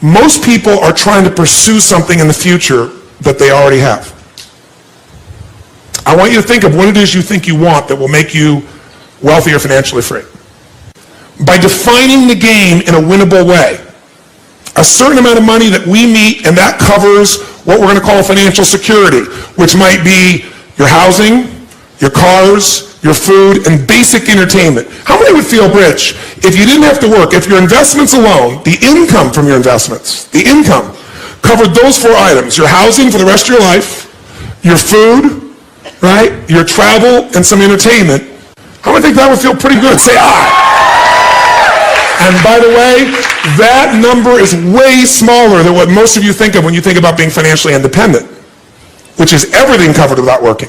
Most people are trying to pursue something in the future that they already have. I want you to think of what it is you think you want that will make you wealthy or financially free. By defining the game in a winnable way, a certain amount of money that we meet, and that covers what we're going to call financial security, which might be your housing, your cars, your food, and basic entertainment. How many would feel rich if you didn't have to work, if your investments alone, the income from your investments, the income, covered those 4 items, your housing for the rest of your life, your food, right, your travel, and some entertainment? How many think that would feel pretty good? Say aye. And by the way, that number is way smaller than what most of you think of when you think about being financially independent, which is everything covered without working.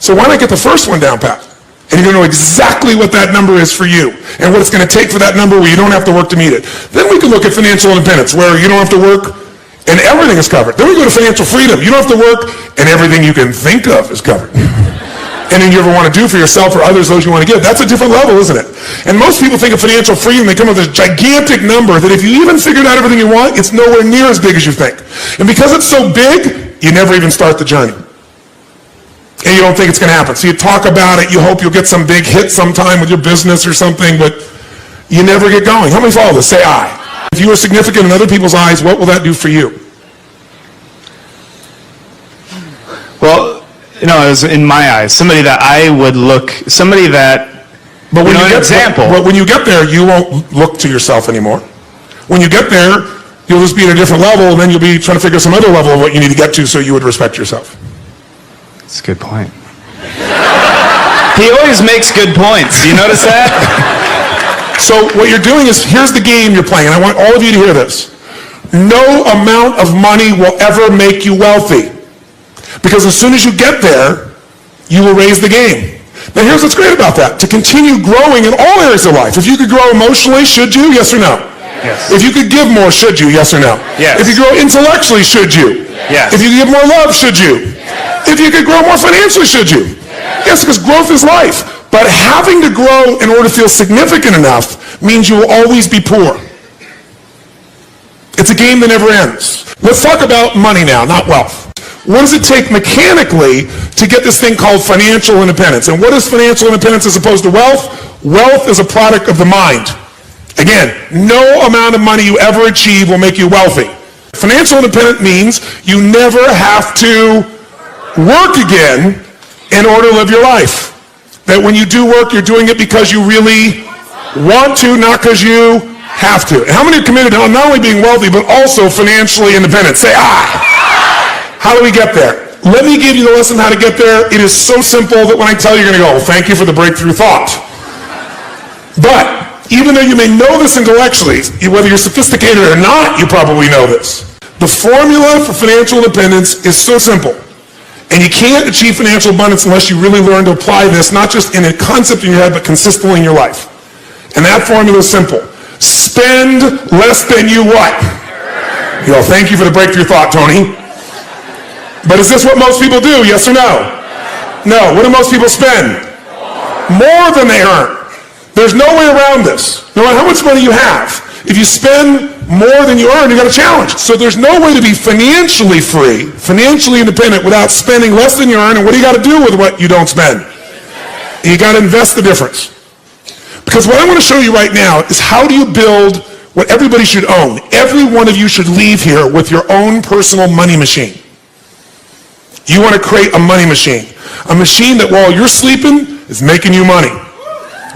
So why not get the first one down pat? And you're going to know exactly what that number is for you and what it's going to take for that number where you don't have to work to meet it. Then we can look at financial independence where you don't have to work and everything is covered. Then we go to financial freedom. You don't have to work and everything you can think of is covered. Anything you ever want to do for yourself or others, those you want to give. That's a different level, isn't it? And most people think of financial freedom, they come up with this gigantic number that if you even figured out everything you want, it's nowhere near as big as you think. And because it's so big, you never even start the journey. And you don't think it's going to happen. So you talk about it, you hope you'll get some big hit sometime with your business or something, but you never get going. How many follow this? Say aye. If you are significant in other people's eyes, what will that do for you? Well, you know, it was in my eyes, somebody that I would look, somebody that, but when you know, you get, an example. But when you get there, you won't look to yourself anymore. When you get there, you'll just be at a different level, and then you'll be trying to figure some other level of what you need to get to so you would respect yourself. That's a good point. He always makes good points. You notice that? So what you're doing is, here's the game you're playing, and I want all of you to hear this. No amount of money will ever make you wealthy. Because as soon as you get there, you will raise the game. Now here's what's great about that. To continue growing in all areas of life. If you could grow emotionally, should you? Yes or no? Yes. If you could give more, should you? Yes or no? Yes. If you grow intellectually, should you? Yes. If you could give more love, should you? Yes. If you could grow more financially, should you? Yes, because growth is life. But having to grow in order to feel significant enough means you will always be poor. It's a game that never ends. Let's talk about money now, not wealth. What does it take mechanically to get this thing called financial independence? And what is financial independence as opposed to wealth? Wealth is a product of the mind. Again, no amount of money you ever achieve will make you wealthy. Financial independence means you never have to work again in order to live your life. That when you do work, you're doing it because you really want to, not because you have to. And how many are committed to not only being wealthy, but also financially independent? Say aye. How do we get there? Let me give you the lesson how to get there. It is so simple that when I tell you, you're going to go, well, thank you for the breakthrough thought. But even though you may know this intellectually, whether you're sophisticated or not, you probably know this. The formula for financial independence is so simple. And you can't achieve financial abundance unless you really learn to apply this, not just in a concept in your head, but consistently in your life. And that formula is simple. Spend less than you what? You know, thank you for the breakthrough thought, Tony. But is this what most people do, yes or no? No. What do most people spend? More than they earn. There's no way around this. No matter how much money you have, if you spend more than you earn, you got a challenge. So there's no way to be financially free, financially independent without spending less than you earn. And what do you got to do with what you don't spend? You got to invest the difference. Because what I want to show you right now is how do you build what everybody should own. Every one of you should leave here with your own personal money machine. You want to create a money machine. A machine that while you're sleeping is making you money.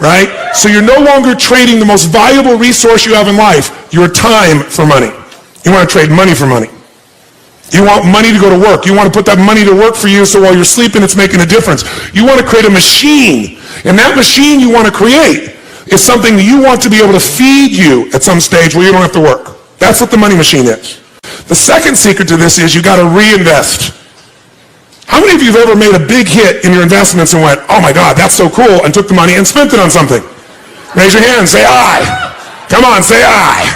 Right? So you're no longer trading the most valuable resource you have in life, your time, for money. You want to trade money for money. You want money to go to work. You want to put that money to work for you so while you're sleeping it's making a difference. You want to create a machine. And that machine you want to create is something that you want to be able to feed you at some stage where you don't have to work. That's what the money machine is. The second secret to this is you got to reinvest. How many of you have ever made a big hit in your investments and went, oh my God, that's so cool, and took the money and spent it on something? Raise your hand, say aye. Come on, say aye.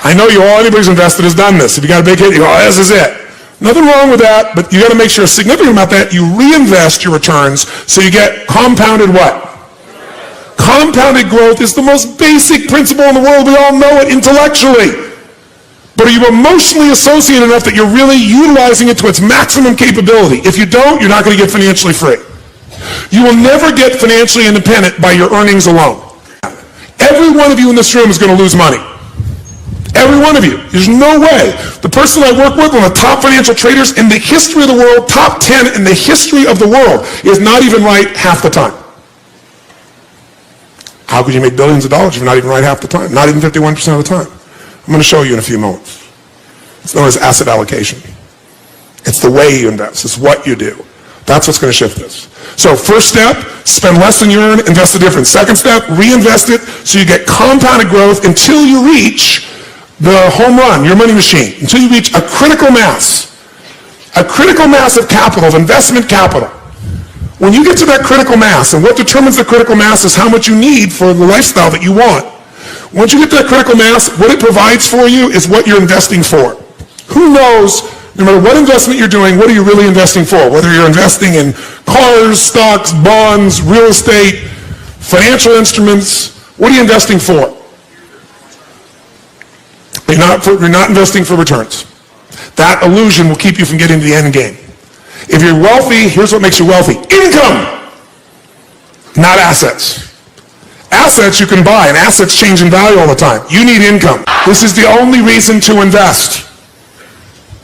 I know you all, anybody who's invested has done this. If you got a big hit, you go, oh, this is it. Nothing wrong with that, but you got to make sure significant about that. You reinvest your returns so you get compounded what? Compounded growth is the most basic principle in the world. We all know it intellectually. But are you emotionally associated enough that you're really utilizing it to its maximum capability? If you don't, you're not going to get financially free. You will never get financially independent by your earnings alone. Every one of you in this room is going to lose money. Every one of you. There's no way. The person I work with, one of the top financial traders in the history of the world, top 10 in the history of the world, is not even right half the time. How could you make billions of dollars if you're not even right half the time? Not even 51% of the time. I'm going to show you in a few moments. It's known as asset allocation. It's the way you invest. It's what you do. That's what's going to shift this. So first step, spend less than you earn, invest the difference. Second step, reinvest it so you get compounded growth until you reach the home run, your money machine, until you reach a critical mass of capital, of investment capital. When you get to that critical mass, and what determines the critical mass is how much you need for the lifestyle that you want. Once you get to that critical mass, what it provides for you is what you're investing for. Who knows, no matter what investment you're doing, what are you really investing for? Whether you're investing in cars, stocks, bonds, real estate, financial instruments, what are you investing for? You're not investing for returns. That illusion will keep you from getting to the end game. If you're wealthy, here's what makes you wealthy. Income, not assets. Assets you can buy, and assets change in value all the time. You need income. This is the only reason to invest.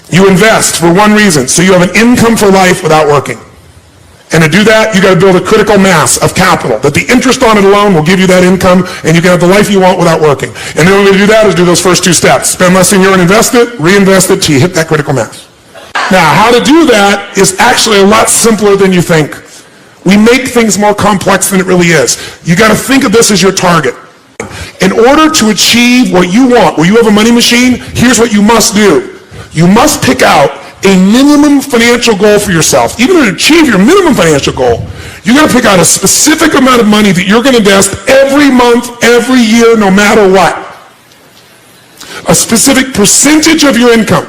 You invest for one reason, so you have an income for life without working. And to do that, you got to build a critical mass of capital, that the interest on it alone will give you that income, and you can have the life you want without working. And the only way to do that is do those first two steps. Spend less than you earn, invest it, reinvest it till you hit that critical mass. Now, how to do that is actually a lot simpler than you think. We make things more complex than it really is. You got to think of this as your target. In order to achieve what you want, where you have a money machine, here's what you must do. You must pick out a minimum financial goal for yourself. Even to achieve your minimum financial goal, you got to pick out a specific amount of money that you're going to invest every month, every year, no matter what. A specific percentage of your income.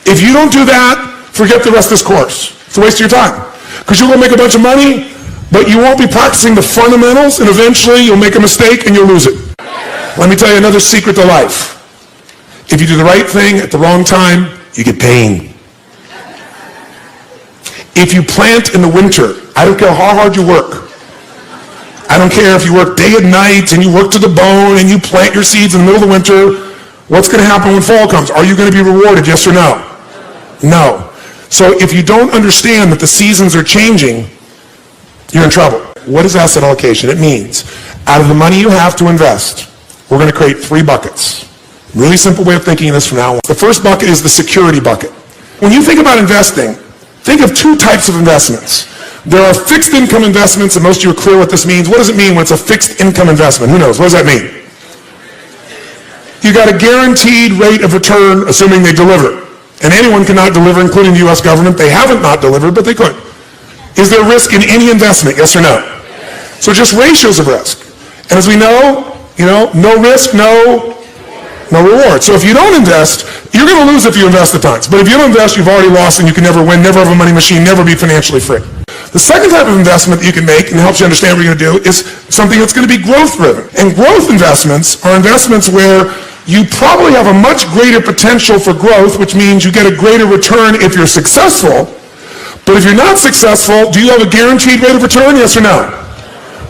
If you don't do that, forget the rest of this course. It's a waste of your time. Because you're going to make a bunch of money, but you won't be practicing the fundamentals, and eventually you'll make a mistake and you'll lose it. Let me tell you another secret to life. If you do the right thing at the wrong time, you get pain. If you plant in the winter, I don't care how hard you work. I don't care if you work day and night and you work to the bone and you plant your seeds in the middle of the winter. What's going to happen when fall comes? Are you going to be rewarded, yes or no? No. So if you don't understand that the seasons are changing, you're in trouble. What is asset allocation? It means out of the money you have to invest, we're going to create 3 buckets. Really simple way of thinking of this from now on. The first bucket is the security bucket. When you think about investing, think of 2 types of investments. There are fixed income investments, and most of you are clear what this means. What does it mean when it's a fixed income investment? Who knows? What does that mean? You got a guaranteed rate of return, assuming they deliver. And anyone cannot deliver, including the U.S. government. They haven't not delivered, but they could. Is there risk in any investment? Yes or no? So just ratios of risk. And as we know, no risk, no reward. So if you don't invest, you're going to lose if you invest at times. But if you don't invest, you've already lost and you can never win, never have a money machine, never be financially free. The second type of investment that you can make, and helps you understand what you're going to do, is something that's going to be growth-driven. And growth investments are investments where you probably have a much greater potential for growth, which means you get a greater return if you're successful. But if you're not successful, do you have a guaranteed rate of return, yes or no?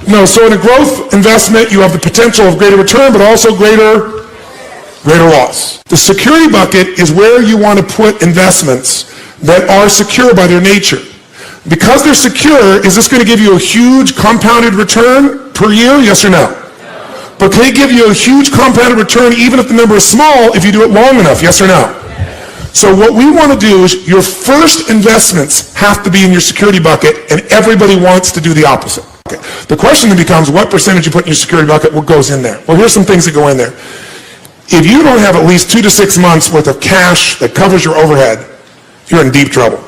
No. So in a growth investment, you have the potential of greater return, but also greater loss. The security bucket is where you want to put investments that are secure by their nature. Because they're secure, is this going to give you a huge compounded return per year, yes or no? But can it give you a huge compounded return even if the number is small if you do it long enough, yes or no? So what we want to do is your first investments have to be in your security bucket, and everybody wants to do the opposite. Okay. The question then becomes, what percentage you put in your security bucket, what goes in there? Well, here's some things that go in there. If you don't have at least 2 to 6 months worth of cash that covers your overhead, you're in deep trouble.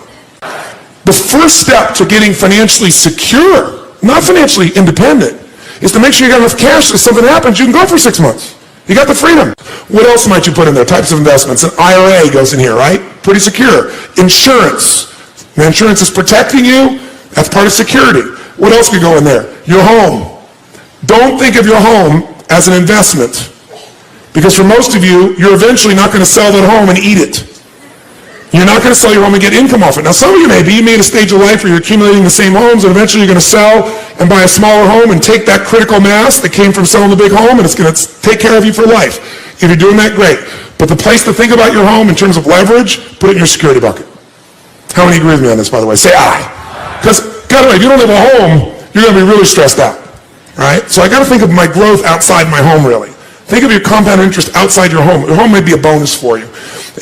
The first step to getting financially secure, not financially independent, is to make sure you got enough cash that if something happens, you can go for 6 months. You got the freedom. What else might you put in there? Types of investments. An IRA goes in here, right? Pretty secure. Insurance. Now, insurance is protecting you. That's part of security. What else could go in there? Your home. Don't think of your home as an investment, Because for most of you, you're eventually not going to sell that home and eat it. You're not going to sell your home and get income off it. Now, some of you may be. You made a stage of life where you're accumulating the same homes, and eventually you're going to sell and buy a smaller home and take that critical mass that came from selling the big home, and it's going to take care of you for life. If you're doing that, great. But the place to think about your home in terms of leverage, put it in your security bucket. How many agree with me on this, by the way? Say aye. Because, by the way, if you don't have a home, you're going to be really stressed out. Right? So I got to think of my growth outside my home, really. Think of your compound interest outside your home. Your home may be a bonus for you.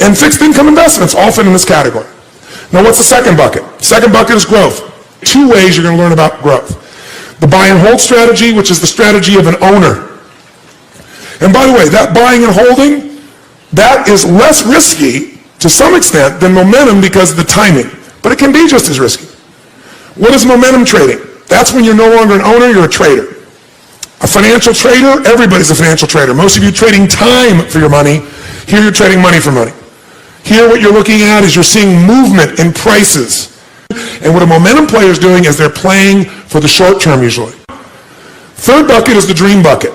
And fixed income investments all fit in this category. Now, what's the second bucket? Second bucket is growth. 2 ways you're going to learn about growth. The buy and hold strategy, which is the strategy of an owner. And by the way, that buying and holding, that is less risky to some extent than momentum because of the timing. But it can be just as risky. What is momentum trading? That's when you're no longer an owner, you're a trader. A financial trader, everybody's a financial trader. Most of you are trading time for your money. Here you're trading money for money. Here what you're looking at is you're seeing movement in prices. And what a momentum player is doing is they're playing for the short term usually. Third bucket is the dream bucket.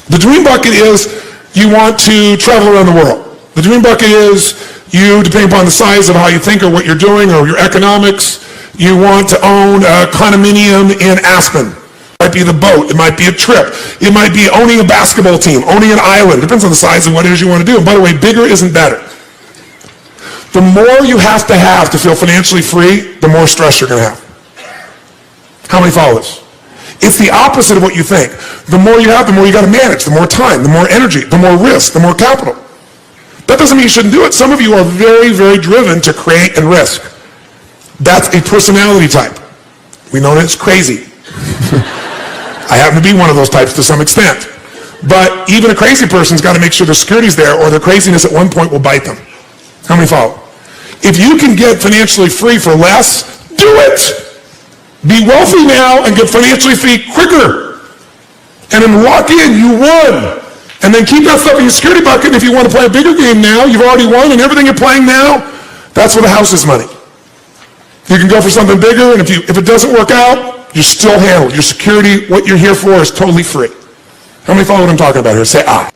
The dream bucket is you want to travel around the world. The dream bucket is you, depending upon the size of how you think or what you're doing or your economics, you want to own a condominium in Aspen. It might be the boat. It might be a trip. It might be owning a basketball team, owning an island. It depends on the size of what it is you want to do. And by the way, bigger isn't better. The more you have to feel financially free, the more stress you're going to have. How many follow this? It's the opposite of what you think. The more you have, the more you got to manage, the more time, the more energy, the more risk, the more capital. That doesn't mean you shouldn't do it. Some of you are very, very driven to create and risk. That's a personality type. We know that it's crazy. I happen to be one of those types to some extent. But even a crazy person's got to make sure their security's there or their craziness at one point will bite them. How many follow? If you can get financially free for less, do it! Be wealthy now and get financially free quicker. And then lock in, you won. And then keep that stuff in your security bucket. And if you want to play a bigger game now, you've already won, and everything you're playing now, that's where the house is money. You can go for something bigger, and if it doesn't work out, you're still handled. Your security, what you're here for, is totally free. How many follow what I'm talking about here? Say aye.